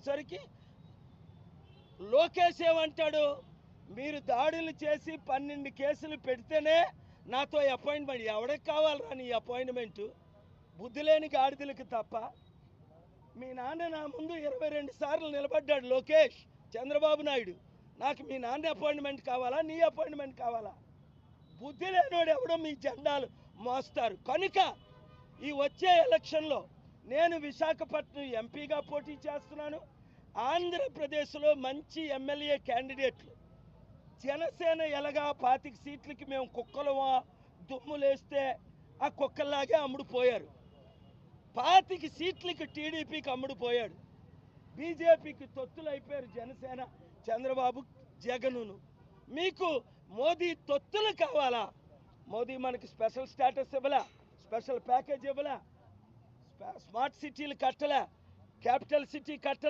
సరికి లోకేష్ ఏమంటాడు, మీరు దాడులు చేసి 12 కేసులు పెడితేనే నాతో అపాయింట్మెంట్. ఎవరికి కావాలరా నీ అపాయింట్మెంటు? బుద్ధి లేని గాడిదలకు తప్ప. మీ నాన్న నా ముందు 22 సార్లు నిలబడ్డాడు లోకేష్ చంద్రబాబు నాయుడు. నాకు మీ నాన్న అపాయింట్మెంట్ కావాలా, నీ అపాయింట్మెంట్ కావాలా? బుద్ధి లేనివాడు ఎవడో మీ జెండాలు మోస్తారు. కనుక ఈ వచ్చే ఎలక్షన్లో నేను విశాఖపట్నం ఎంపీగా పోటీ చేస్తున్నాను. ఆంధ్రప్రదేశ్లో మంచి ఎమ్మెల్యే క్యాండిడేట్లు. జనసేన ఎలాగా 25 సీట్లకి మేము కుక్కలమా దుమ్ములేస్తే ఆ కుక్కల్లాగే అమ్ముడుపోయారు. 25 సీట్లకి టీడీపీకి అమ్ముడుపోయాడు. బీజేపీకి తొత్తులైపోయారు జనసేన, చంద్రబాబు, జగనును. మీకు మోదీ తొత్తులు కావాలా? మోదీ మనకి స్పెషల్ స్టేటస్ ఇవ్వలా, స్పెషల్ ప్యాకేజ్ ఇవ్వలా, స్మార్ట్ సిటీలు కట్టలే, క్యాపిటల్ సిటీ కట్టలే.